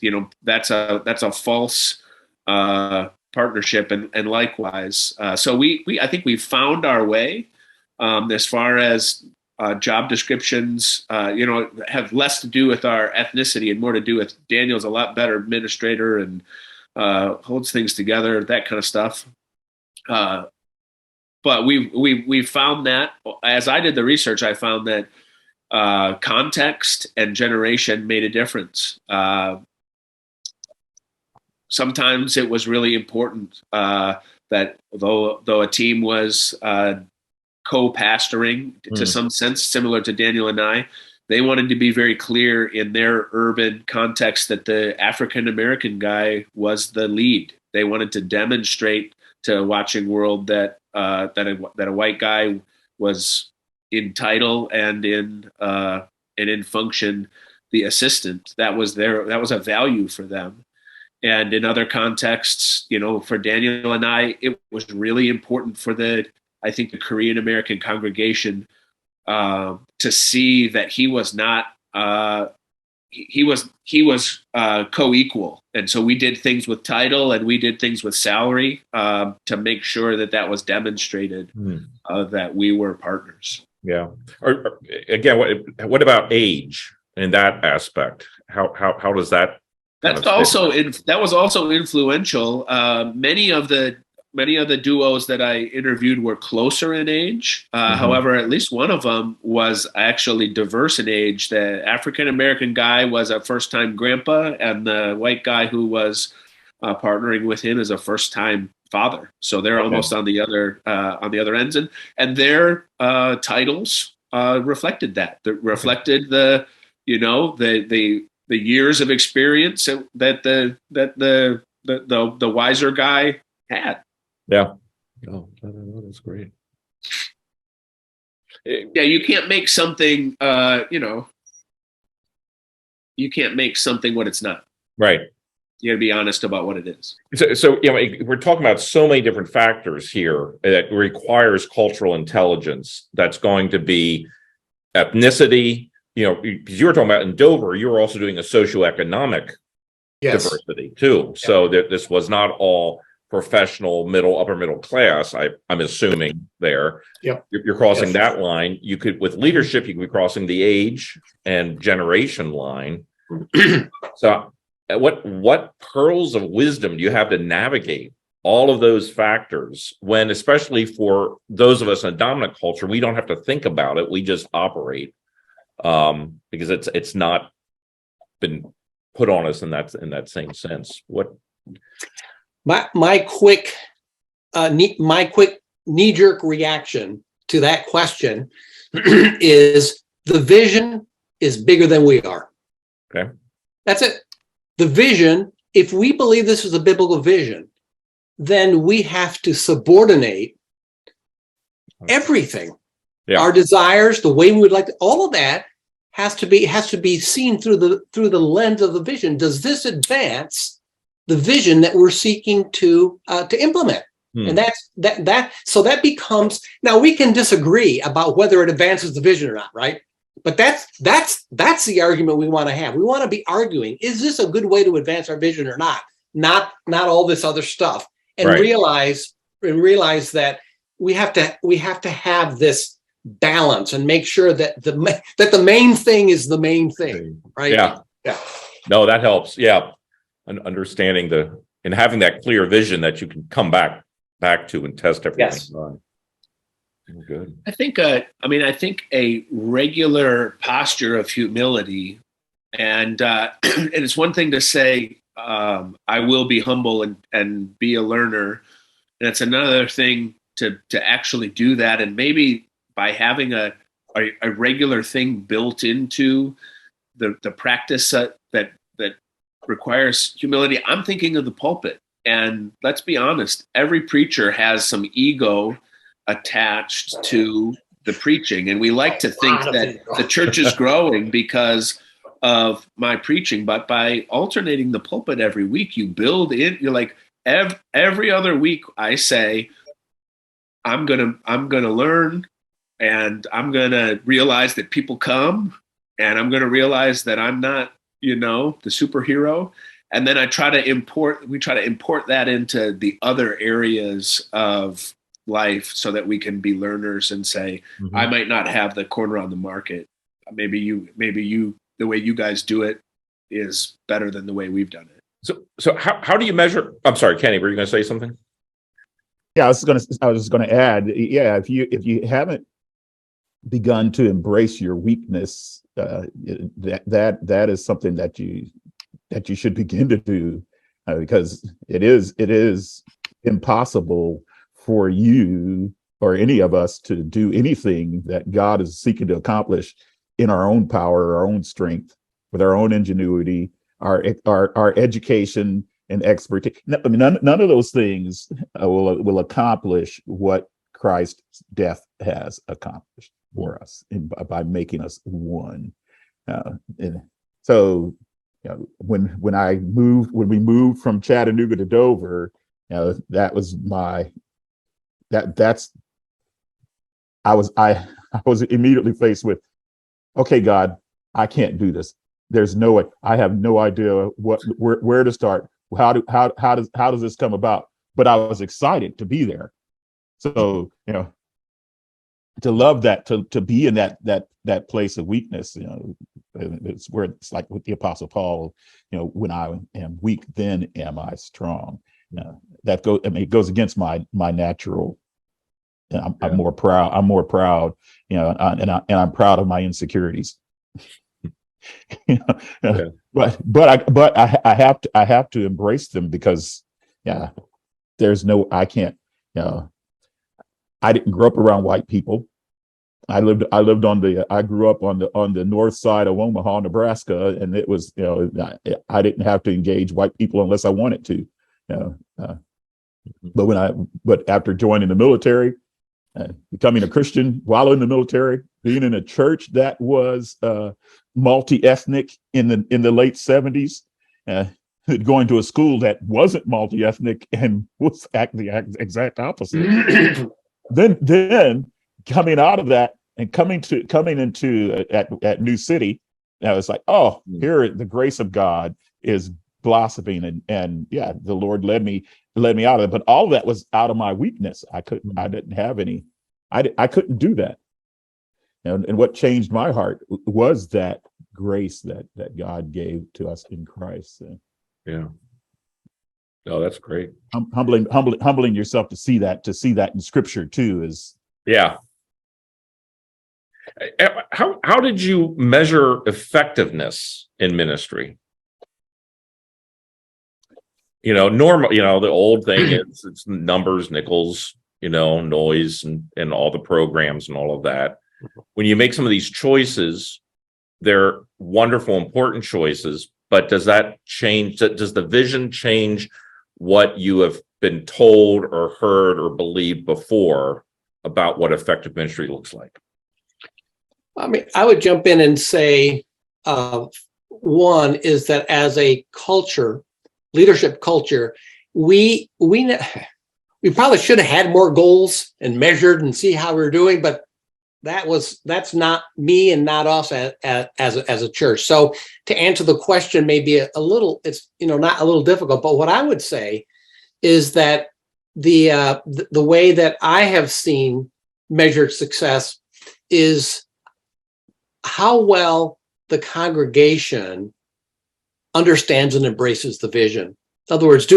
a false partnership, and likewise. So I think we found our way as far as job descriptions. Have less to do with our ethnicity and more to do with Daniel's a lot better administrator and holds things together, that kind of stuff. But we found that, as I did the research, I found that context and generation made a difference. Sometimes it was really important that though a team was co-pastoring to some sense, similar to Daniel and I, they wanted to be very clear in their urban context that the African American guy was the lead. They wanted to demonstrate to a watching world that a white guy was in title and in function the assistant. That was a value for them. And in other contexts, for Daniel and I, it was really important for the Korean American congregation to see that he was not he was co-equal. And so we did things with title and we did things with salary to make sure that was demonstrated that we were partners. Yeah. Or again, what about age in that aspect? How does that? That was also influential. Many of the duos that I interviewed were closer in age. However, at least one of them was actually diverse in age. The African American guy was a first-time grandpa, and the white guy who was partnering with him is a first-time father. So they're almost on the other ends, and their titles reflected that. Reflected the years of experience that the wiser guy had. Yeah. Oh, that's great. Yeah, you can't make something, you can't make something what it's not. Right. You got to be honest about what it is. So we're talking about so many different factors here that requires cultural intelligence. That's going to be ethnicity. Because you were talking about in Dover, you were also doing a socioeconomic diversity too. Yeah. So that this was not all professional, upper middle class. I'm assuming there. Yep. You're crossing that line. You could, with leadership, you could be crossing the age and generation line. So what pearls of wisdom do you have to navigate all of those factors when, especially for those of us in a dominant culture, we don't have to think about it. We just operate because it's not been put on us in that same sense. What? My quick knee-jerk reaction to that question is the vision is bigger than we are. Okay. That's it. The vision, if we believe this is a biblical vision, then we have to subordinate everything. Yeah. Our desires, the way we would like to, all of that has to be seen through the lens of the vision. Does this advance the vision that we're seeking to implement? And so that becomes, now we can disagree about whether it advances the vision or not, right? But that's the argument we want to have. We want to be arguing, is this a good way to advance our vision or not? Not all this other stuff. And realize that we have to have this balance and make sure that the main thing is the main thing, right? Yeah. No, that helps. Yeah. Understanding and having that clear vision that you can come back to and test everything. Yes. Good. I think a regular posture of humility, and it's one thing to say, I will be humble and be a learner. And it's another thing to actually do that. And maybe by having a regular thing built into the practice that requires humility. I'm thinking of the pulpit. And let's be honest, every preacher has some ego attached to the preaching. And we like to think that the church is growing because of my preaching, but by alternating the pulpit every week, you build in. You're like every other week, I say, I'm gonna learn, and I'm gonna realize that people come, and I'm gonna realize that I'm not, the superhero. And then we try to import that into the other areas of life so that we can be learners and say, I might not have the corner on the market. Maybe you, the way you guys do it is better than the way we've done it. So how do you measure? I'm sorry, Kenny, were you going to say something? Yeah, I was just gonna add, yeah, if you haven't begun to embrace your weakness, that is something that you should begin to do, because it is impossible for you or any of us to do anything that God is seeking to accomplish in our own power, our own strength, with our own ingenuity, our education and expertise. I mean, none of those things will accomplish what Christ's death has accomplished for us by making us one. And so, when we moved from Chattanooga to Dover, that was I was immediately faced with, okay, God, I can't do this. There's no way. I have no idea where to start. How does this come about? But I was excited to be there. So, to love that, to be in that place of weakness, it's where it's like with the Apostle Paul, when I am weak, then am I strong. It goes against my natural. I'm more proud. And I'm proud of my insecurities. But I have to embrace them, because I can't. I didn't grow up around white people. I grew up on the north side of Omaha, Nebraska, and it was, I didn't have to engage white people unless I wanted to. But after joining the military, becoming a Christian while in the military, being in a church that was multi-ethnic in the late 70s, going to a school that wasn't multi-ethnic and was the exact opposite. Then coming out of that and coming into at New City, I was like, oh, here the grace of God is blossoming, and the Lord led me out of it. But all of that was out of my weakness. I didn't have any. I couldn't do that. And what changed my heart was that grace that God gave to us in Christ. Yeah. Oh, that's great. Humbling yourself to see that in Scripture too is. Yeah. How did you measure effectiveness in ministry? Normal, the old thing is it's numbers, nickels, noise, and all the programs and all of that. When you make some of these choices, they're wonderful, important choices, but does that change? Does the vision change what you have been told or heard or believed before about what effective ministry looks like? I mean, I would jump in and say, one is that as a culture, leadership culture, we probably should have had more goals and measured and see how we're doing, but that's not me and not us as a church. So to answer the question, maybe a little, it's not a little difficult, but what I would say is that the way that I have seen measured success is how well the congregation understands and embraces the vision. In other words,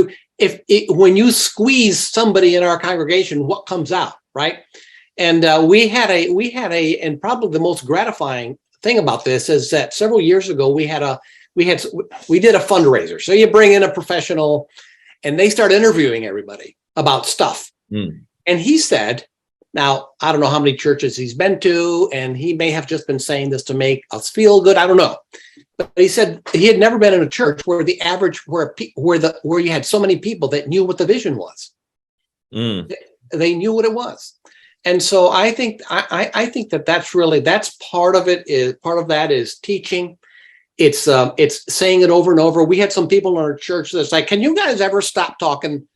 when you squeeze somebody in our congregation, what comes out, right? And we had and probably the most gratifying thing about this is that several years ago we did a fundraiser. So you bring in a professional, and they start interviewing everybody about stuff. And he said, now I don't know how many churches he's been to, and he may have just been saying this to make us feel good. I don't know. But he said he had never been in a church where the average, where you had so many people that knew what the vision was. They knew what it was. And so I think that's part of it. Part of that is teaching, it's saying it over and over. We had some people in our church that's like, can you guys ever stop talking,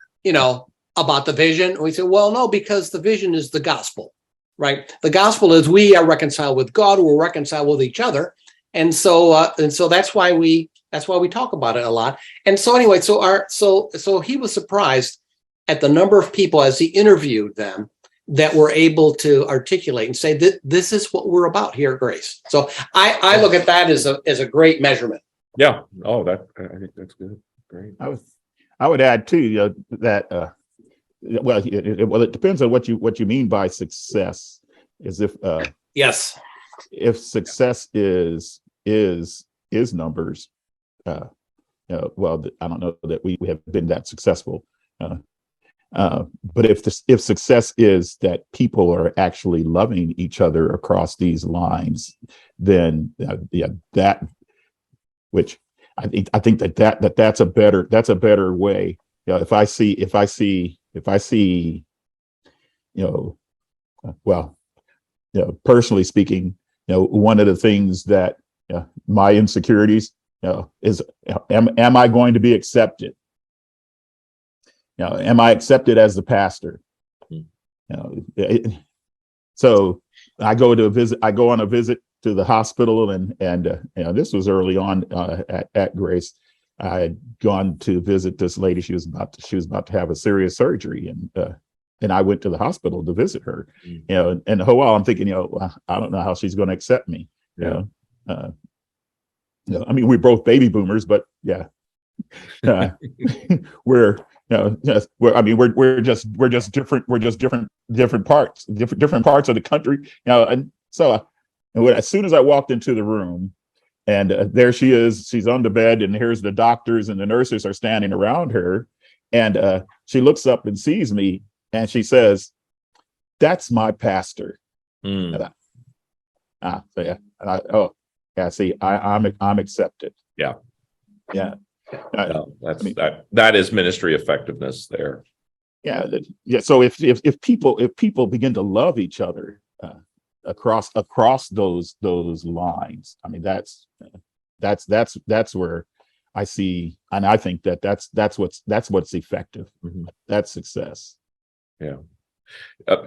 about the vision? And we said, well, no, because the vision is the gospel, right? The gospel is we are reconciled with God, we're reconciled with each other. And so that's why we talk about it a lot. And so anyway, so he was surprised at the number of people as he interviewed them that were able to articulate and say that this is what we're about here at Grace. So I look at that as a great measurement. Yeah. Oh, I think that's good. Great. I would add too that it depends on what you mean by success. Is Yes. if success is numbers, well, I don't know that we have been that successful. But if success is that people are actually loving each other across these lines, then that, which I think that's a better way. If I see, personally speaking, one of the things that my insecurities, is am I going to be accepted? Am I accepted as the pastor? So I go on a visit to the hospital, and this was early on at Grace. I had gone to visit this lady. She was about to have a serious surgery, and I went to the hospital to visit her. And the whole while I'm thinking, I don't know how she's going to accept me. I mean, we're both baby boomers, but yeah, we're just different parts of the country, and so as soon as I walked into the room, and there she is, she's on the bed, and here's the doctors and the nurses are standing around her, and she looks up and sees me, and she says, "That's my pastor." See, I'm accepted. Yeah. No, that is ministry effectiveness there. So if people begin to love each other across those lines, I mean, that's where I see, and I think that's what's effective. That's success. Yeah.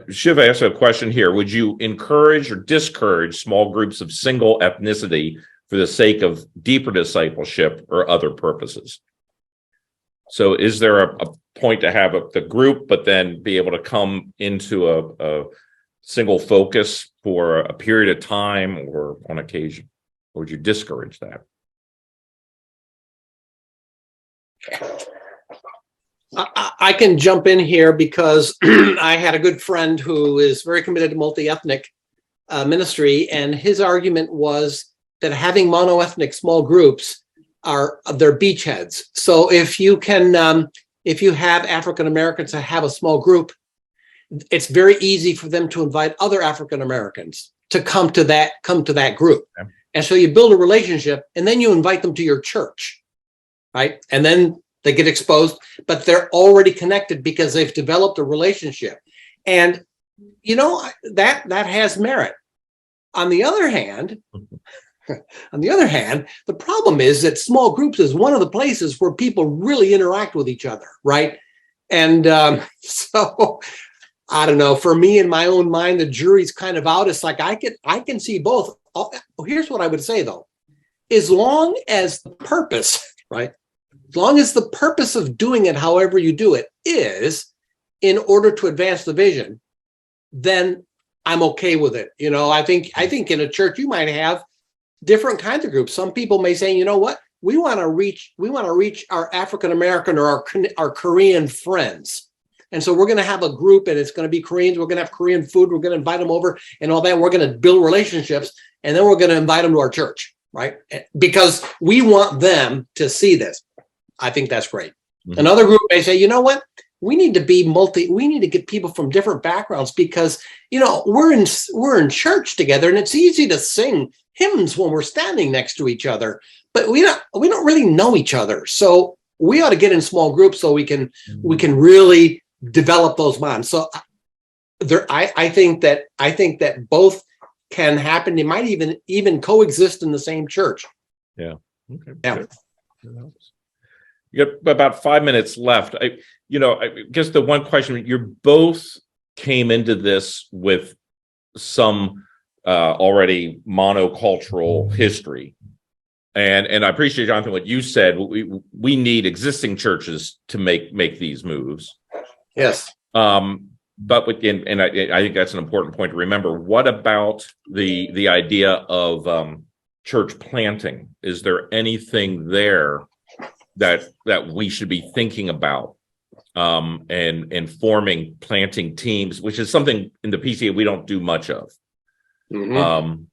Shiv asked a question here. Would you encourage or discourage small groups of single ethnicity for the sake of deeper discipleship or other purposes? So is there a point to have the group, but then be able to come into a single focus for a period of time or on occasion? Or would you discourage that? I can jump in here because I had a good friend who is very committed to multi-ethnic ministry, and his argument was that having monoethnic small groups they're beachheads. So if you have African Americans that have a small group, it's very easy for them to invite other African Americans to come to that group. Okay. And so you build a relationship, and then you invite them to your church, right? And then they get exposed, but they're already connected because they've developed a relationship. And that has merit. On the other hand, the problem is that small groups is one of the places where people really interact with each other, right? And so I don't know. For me, in my own mind, the jury's kind of out. It's like I can see both. Here's what I would say, though: as long as the purpose, right? As long as the purpose of doing it, however you do it, is in order to advance the vision, then I'm okay with it. I think in a church you might have different kinds of groups. Some people may say, you know what, we want to reach our African American or our Korean friends, and so we're going to have a group, and it's going to be Koreans. We're going to have Korean food. We're going to invite them over, and all that. We're going to build relationships, and then we're going to invite them to our church, right? Because we want them to see this. I think that's great. Mm-hmm. Another group may say, you know what? We need to get people from different backgrounds because, we're in church together, and it's easy to sing hymns when we're standing next to each other, but we don't really know each other. So we ought to get in small groups so we can really develop those bonds. So I think that both can happen. They might even coexist in the same church. Yeah. Okay. Yeah. Good. That helps. You got about 5 minutes left. I guess the one question, you both came into this with some already monocultural history. And I appreciate, Jonathan, what you said. We need existing churches to make these moves. Yes. But I think that's an important point to remember. What about the idea of church planting? Is there anything there that we should be thinking about, and forming planting teams, which is something in the PCA we don't do much of? Mhm.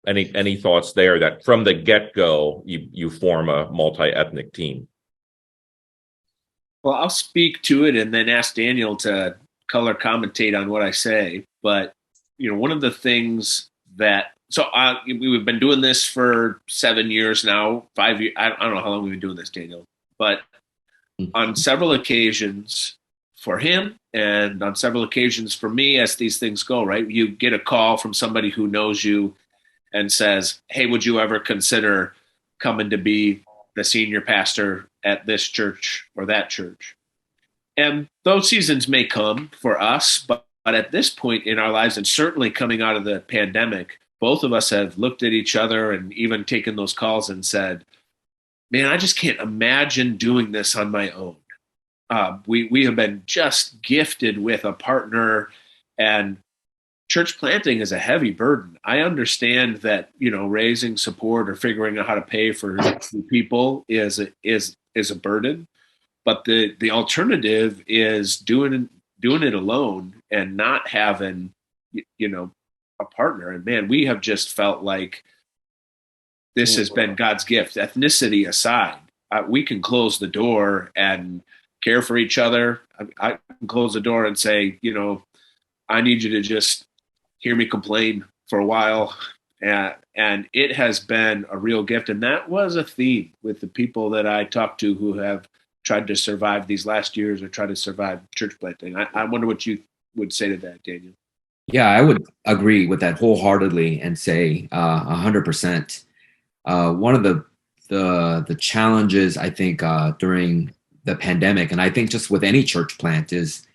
Any thoughts there, that from the get-go you form a multi-ethnic team? Well, I'll speak to it and then ask Daniel to color commentate on what I say. But one of the things that we've been doing this for 7 years now, 5 years. I don't know how long we've been doing this, Daniel, but on several occasions for him and on several occasions for me, as these things go, right? You get a call from somebody who knows you and says, "Hey, would you ever consider coming to be the senior pastor at this church or that church?" And those seasons may come for us, but at this point in our lives, and certainly coming out of the pandemic, both of us have looked at each other and even taken those calls and said, "Man, I just can't imagine doing this on my own." We have been just gifted with a partner, and church planting is a heavy burden. I understand that raising support or figuring out how to pay for people is a burden, but the alternative is doing it alone and not having a partner. And man, we have just felt like this has been God's gift. Ethnicity aside, we can close the door and care for each other. I can close the door and say, I need you to just hear me complain for a while. And it has been a real gift. And that was a theme with the people that I talked to who have tried to survive these last years or try to survive church planting. I wonder what you would say to that, Daniel. Yeah, I would agree with that wholeheartedly and say 100%. One of the challenges, I think, during the pandemic, and I think just with any church plant, is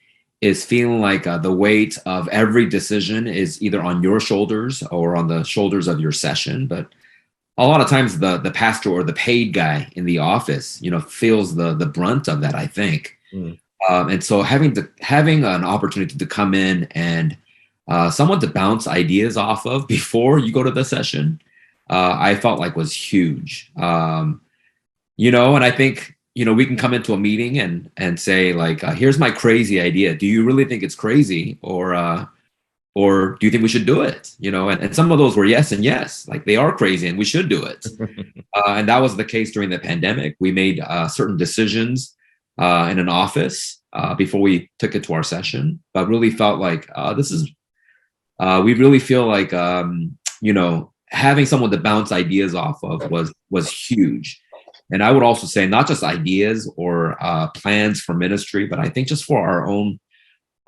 feeling like the weight of every decision is either on your shoulders or on the shoulders of your session. But a lot of times the pastor or the paid guy in the office, feels the brunt of that, I think. And so having an opportunity to come in and someone to bounce ideas off of before you go to the session, I felt like was huge. And I think, we can come into a meeting and say like, here's my crazy idea. Do you really think it's crazy? Or do you think we should do it? And some of those were yes and yes, like they are crazy and we should do it. And that was the case during the pandemic. We made certain decisions in an office before we took it to our session, but really felt like we really feel like, having someone to bounce ideas off of was huge. And I would also say not just ideas or plans for ministry, but I think just for our own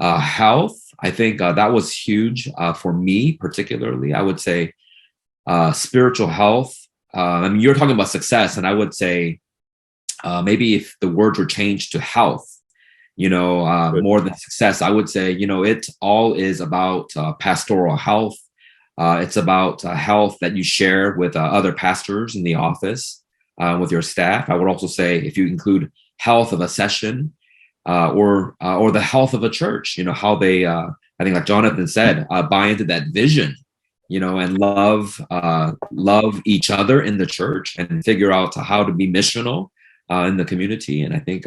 health. I think that was huge for me, particularly. I would say spiritual health. You're talking about success, and I would say maybe if the words were changed to health, more than success, I would say, it all is about pastoral health. It's about health that you share with other pastors in the office, with your staff. I would also say if you include health of a session, or the health of a church, how they, I think like Jonathan said, buy into that vision, and love each other in the church and figure out how to be missional in the community. And I think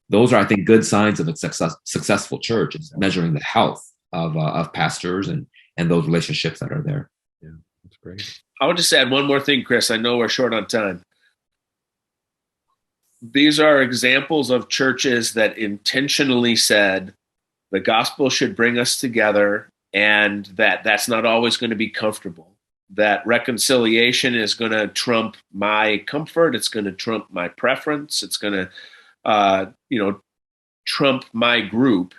those are, I think, good signs of a successful church, is measuring the health of pastors and those relationships that are there. Yeah, that's great. I would just add one more thing, Chris. I know we're short on time. These are examples of churches that intentionally said the gospel should bring us together, and that's not always going to be comfortable. That reconciliation is going to trump my comfort. It's going to trump my preference. It's going to, trump my group.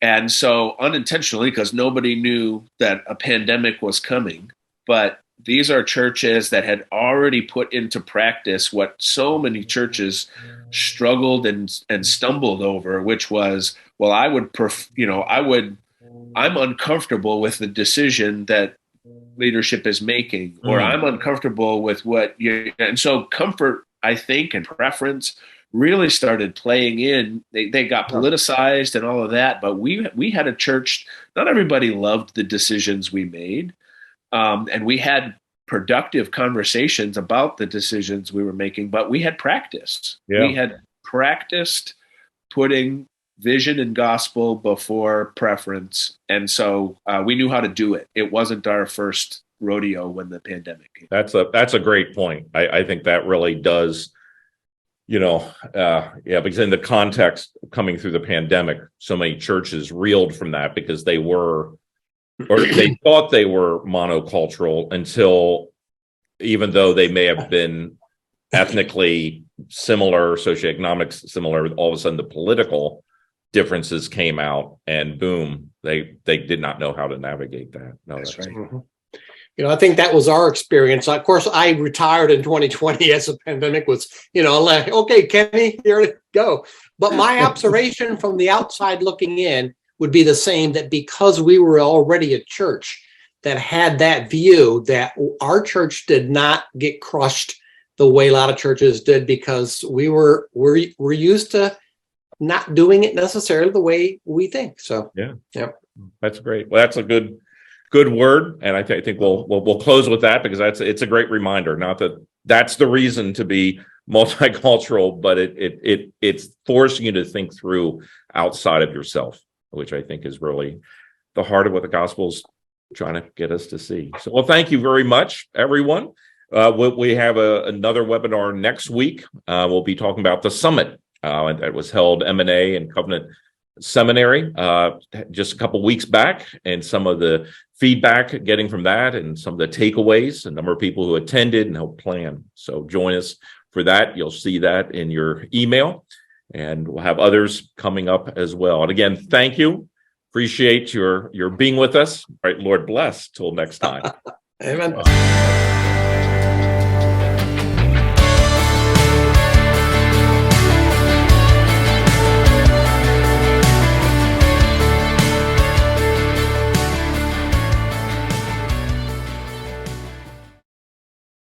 And so unintentionally, because nobody knew that a pandemic was coming, but these are churches that had already put into practice what so many churches struggled and stumbled over, which was, well, I'm uncomfortable with the decision that leadership is making, or I'm uncomfortable with and so comfort, I think, and preference really started playing in. They got politicized and all of that, but we had a church, not everybody loved the decisions we made. And we had productive conversations about the decisions we were making, but we had practiced. Yeah. We had practiced putting vision and gospel before preference. And so we knew how to do it. It wasn't our first rodeo when the pandemic came. That's a great point. I think that really does, because in the context of coming through the pandemic, so many churches reeled from that because they thought they were monocultural until, even though they may have been ethnically similar, socioeconomic similar, all of a sudden the political differences came out, and boom, they did not know how to navigate that. No, that's right. Mm-hmm. I think that was our experience. Of course, I retired in 2020 as the pandemic was, like, okay, Kenny, here you go. But my observation from the outside looking in would be the same, that because we were already a church that had that view, that our church did not get crushed the way a lot of churches did, because we're used to not doing it necessarily the way we think. So yeah, that's great. Well, that's a good word, and I think we'll close with that, because it's a great reminder. Not that that's the reason to be multicultural, but it's forcing you to think through outside of yourself, which I think is really the heart of what the gospel's trying to get us to see. So, well, thank you very much, everyone. We have another webinar next week. We'll be talking about the summit that was held M&A and Covenant Seminary just a couple weeks back, and some of the feedback getting from that, and some of the takeaways, a number of people who attended and helped plan. So join us for that. You'll see that in your email, and we'll have others coming up as well. And again, thank you. Appreciate your being with us. All right, Lord bless. Till next time. Amen.